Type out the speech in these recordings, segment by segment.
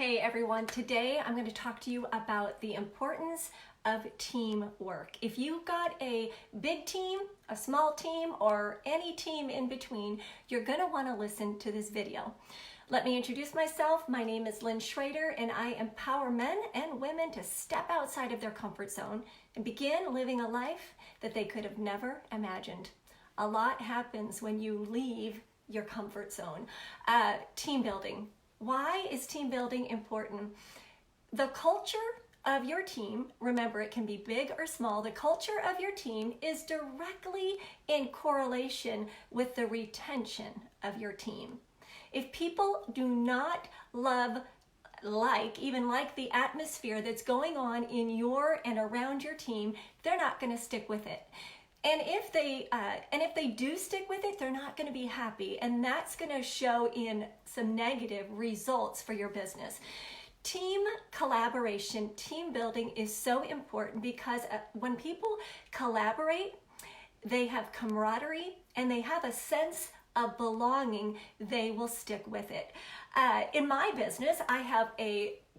Hey everyone, today I'm going to talk to you about the importance of teamwork. If you've got a big team, a small team, or any team in between, you're going to want to listen to this video. Let me introduce myself. My name is Lynn Schrader, and I empower men and women to step outside of their comfort zone and begin living a life that they could have never imagined. A lot happens when you leave your comfort zone. Team building. Why is team building important? The culture of your team, remember it can be big or small, the culture of your team is directly in correlation with the retention of your team. If people do not even like the atmosphere that's going on in your and around your team, they're not going to stick with it. And if they do stick with it, they're not going to be happy, and that's going to show in some negative results for your business. Team collaboration, team building is so important because when people collaborate, they have camaraderie and they have a sense of belonging. They will stick with it. In my business, I have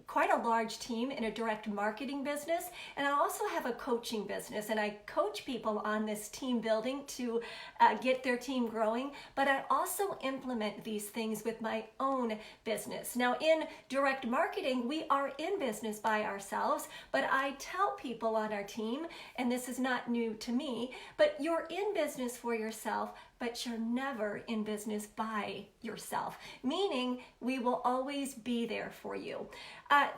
quite a large team in a direct marketing business, and I also have a coaching business, and I coach people on this team building to get their team growing, but I also implement these things with my own business. Now, in direct marketing, we are in business by ourselves, but I tell people on our team, and this is not new to me, but you're in business for yourself, but you're never in business by yourself, meaning we will always be there for you.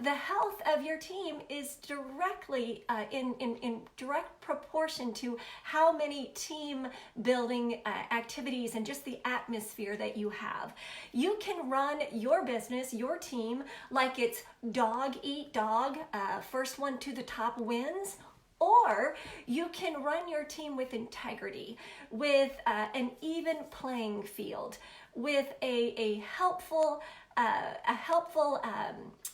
The health of your team is directly in direct proportion to how many team building activities and just the atmosphere that you have. You can run your business, your team, like it's dog eat dog, first one to the top wins. Or you can run your team with integrity, with an even playing field, with a helpful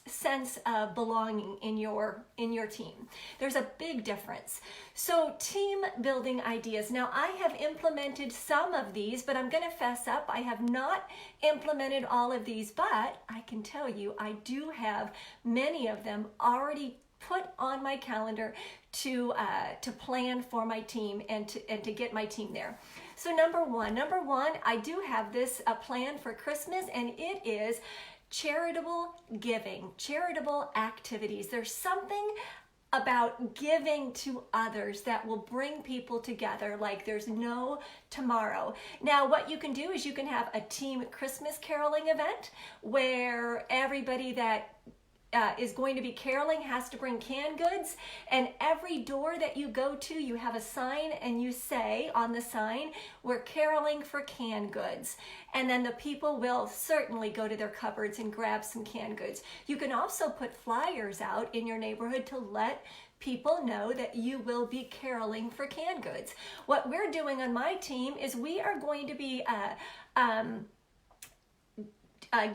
sense of belonging in your team. There's a big difference. So team building ideas. Now I have implemented some of these, but I'm going to fess up. I have not implemented all of these, but I can tell you I do have many of them already put on my calendar to plan for my team and to get my team there. So number one, I do have this plan for Christmas, and it is charitable giving, charitable activities. There's something about giving to others that will bring people together like there's no tomorrow. Now, what you can do is you can have a team Christmas caroling event where everybody that is going to be caroling has to bring canned goods, and every door that you go to, you have a sign and you say on the sign, we're caroling for canned goods. And then the people will certainly go to their cupboards and grab some canned goods. You can also put flyers out in your neighborhood to let people know that you will be caroling for canned goods. What we're doing on my team is we are going to be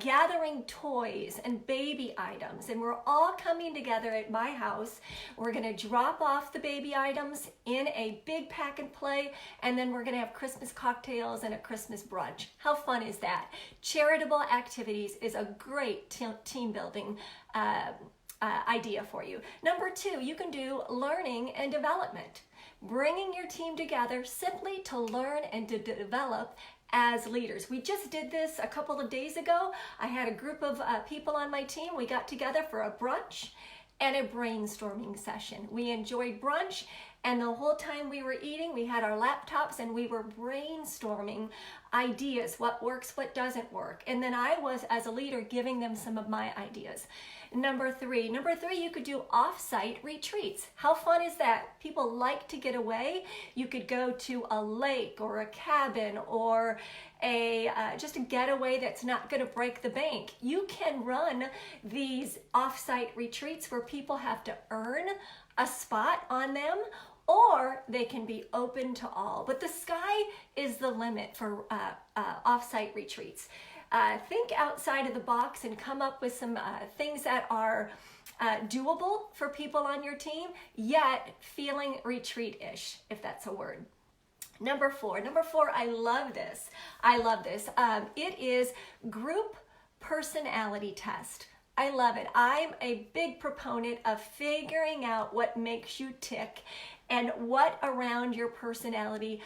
gathering toys and baby items, and we're all coming together at my house. We're going to drop off the baby items in a big pack and play, and then we're going to have Christmas cocktails and a Christmas brunch. How fun is that? Charitable activities is a great team building idea for you. Number two, you can do learning and development. Bringing your team together simply to learn and to develop as leaders. We just did this a couple of days ago. I had a group of people on my team. We got together for a brunch and a brainstorming session. We enjoyed brunch, and the whole time we were eating, we had our laptops and we were brainstorming ideas, what works, what doesn't work. And then I was, as a leader, giving them some of my ideas. Number three, you could do off-site retreats. How fun is that? People like to get away. You could go to a lake or a cabin or just a getaway that's not going to break the bank. You can run these off-site retreats where people have to earn a spot on them, or they can be open to all. But the sky is the limit for off-site retreats. Think outside of the box and come up with some things that are doable for people on your team, yet feeling retreat-ish, if that's a word. Number four, I love this. It is group personality test. I love it. I'm a big proponent of figuring out what makes you tick and what around your personality,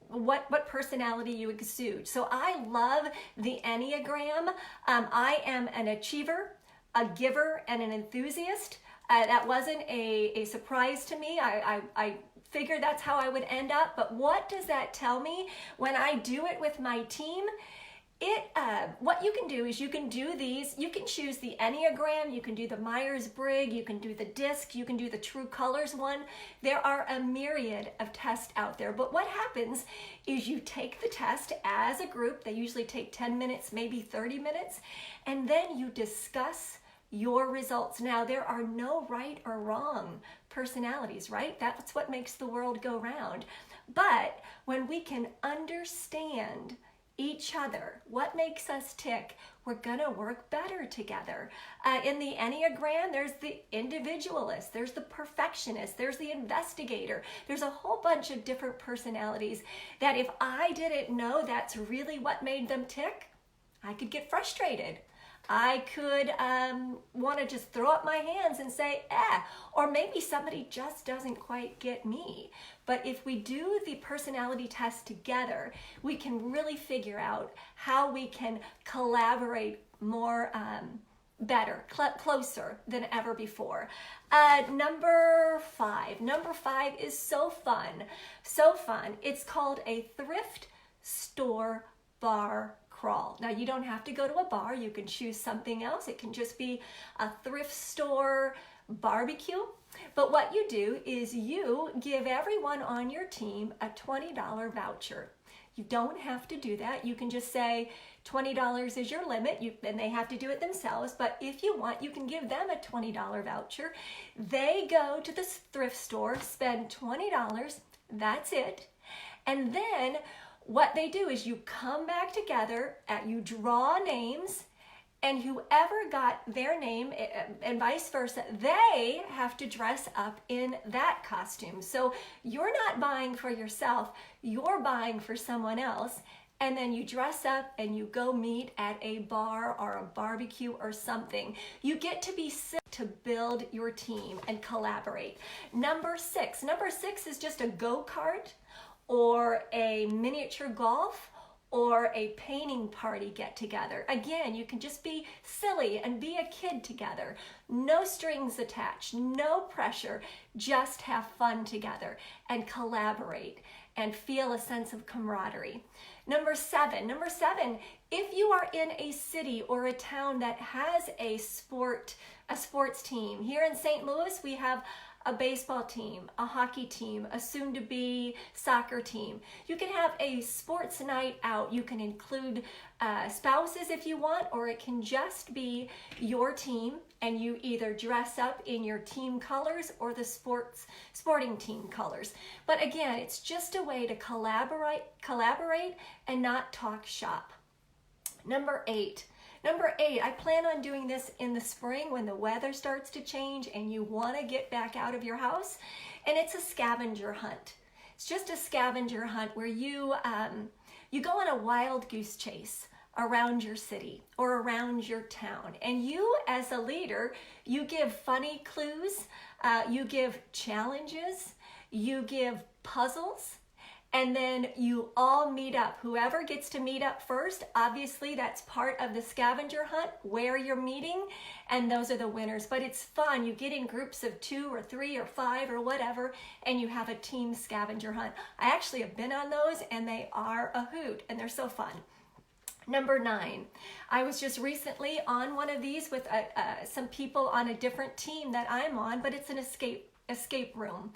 what personality you exude. So I love the Enneagram. I am an achiever, a giver, and an enthusiast. That wasn't a surprise to me. I figured that's how I would end up. But what does that tell me when I do it with my team? What you can do is you can do these, you can choose the Enneagram, you can do the Myers-Briggs, you can do the DISC, you can do the True Colors one. There are a myriad of tests out there, but what happens is you take the test as a group. They usually take 10 minutes, maybe 30 minutes, and then you discuss your results. Now, there are no right or wrong personalities, right? That's what makes the world go round. But when we can understand each other, what makes us tick, we're gonna work better together. In the Enneagram, there's the individualist, there's the perfectionist, there's the investigator. There's a whole bunch of different personalities that if I didn't know that's really what made them tick, I could get frustrated. I could want to just throw up my hands and say, or maybe somebody just doesn't quite get me. But if we do the personality test together, we can really figure out how we can collaborate more better, closer than ever before. Number five is so fun. It's called a thrift store bar crawl. Now, you don't have to go to a bar. You can choose something else. It can just be a thrift store barbecue. But what you do is you give everyone on your team a $20 voucher. You don't have to do that. You can just say $20 is your limit, and they have to do it themselves. But if you want, you can give them a $20 voucher. They go to the thrift store, spend $20, that's it. And then what they do is you come back together, you draw names, and whoever got their name and vice versa, they have to dress up in that costume. So you're not buying for yourself, you're buying for someone else, and then you dress up and you go meet at a bar or a barbecue or something. You get to be sick to build your team and collaborate. Number six is just a go-kart or a miniature golf or a painting party get together. Again, you can just be silly and be a kid together. No strings attached, no pressure, just have fun together and collaborate and feel a sense of camaraderie. Number seven, if you are in a city or a town that has a sports team. Here in St. Louis, we have a baseball team, a hockey team, a soon-to-be soccer team. You can have a sports night out. You can include spouses if you want, or it can just be your team, and you either dress up in your team colors or the sporting team colors. But again, it's just a way to collaborate and not talk shop. Number eight, I plan on doing this in the spring when the weather starts to change and you want to get back out of your house, and it's a scavenger hunt. It's just a scavenger hunt where you go on a wild goose chase around your city or around your town, and you as a leader, you give funny clues, you give challenges, you give puzzles, and then you all meet up. Whoever gets to meet up first, obviously that's part of the scavenger hunt, where you're meeting, and those are the winners. But it's fun. You get in groups of 2 or 3 or 5 or whatever, and you have a team scavenger hunt. I actually have been on those, and they are a hoot, and they're so fun. Number 9, I was just recently on one of these with some people on a different team that I'm on, but it's an escape room.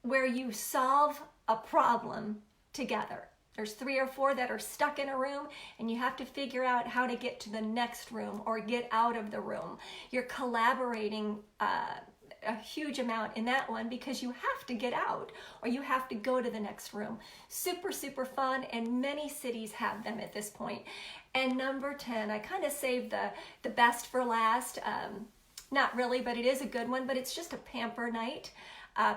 Where you solve a problem together. There's 3 or 4 that are stuck in a room, and you have to figure out how to get to the next room or get out of the room. You're collaborating a huge amount in that one because you have to get out or you have to go to the next room. Super, super fun, and many cities have them at this point. And number 10, I kind of saved the best for last. Not really, but it is a good one, but it's just a pamper night.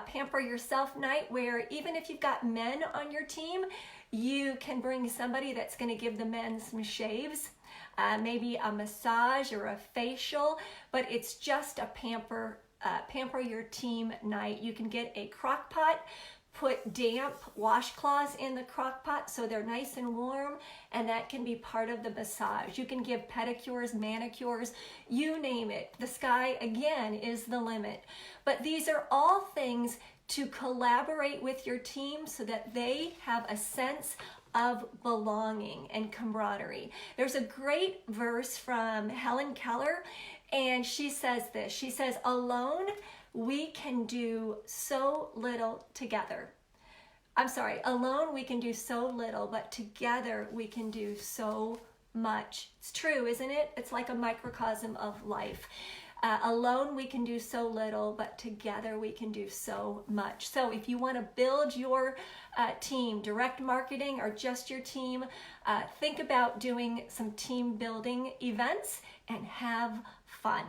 Pamper yourself night, where even if you've got men on your team, you can bring somebody that's going to give the men some shaves. maybe a massage or a facial, but it's just a pamper your team night. You can get a crock pot, put damp washcloths in the crock pot so they're nice and warm, and that can be part of the massage. You can give pedicures, manicures, you name it. The sky, again, is the limit. But these are all things to collaborate with your team so that they have a sense of belonging and camaraderie. There's a great verse from Helen Keller, and she says this. She says, alone we can do so little together. Alone we can do so little, but together we can do so much. It's true, isn't it? It's like a microcosm of life. Alone we can do so little, but together we can do so much. So if you want to build your team, direct marketing or just your team, think about doing some team building events and have fun.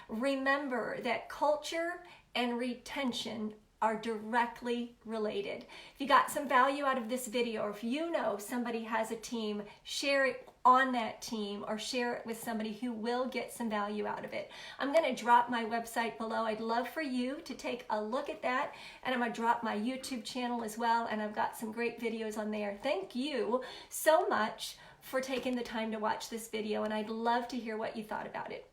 Remember that culture and retention are directly related. If you got some value out of this video, or if you know somebody has a team, share it on that team or share it with somebody who will get some value out of it. I'm going to drop my website below. I'd love for you to take a look at that, and I'm going to drop my YouTube channel as well, and I've got some great videos on there. Thank you so much for taking the time to watch this video, and I'd love to hear what you thought about it.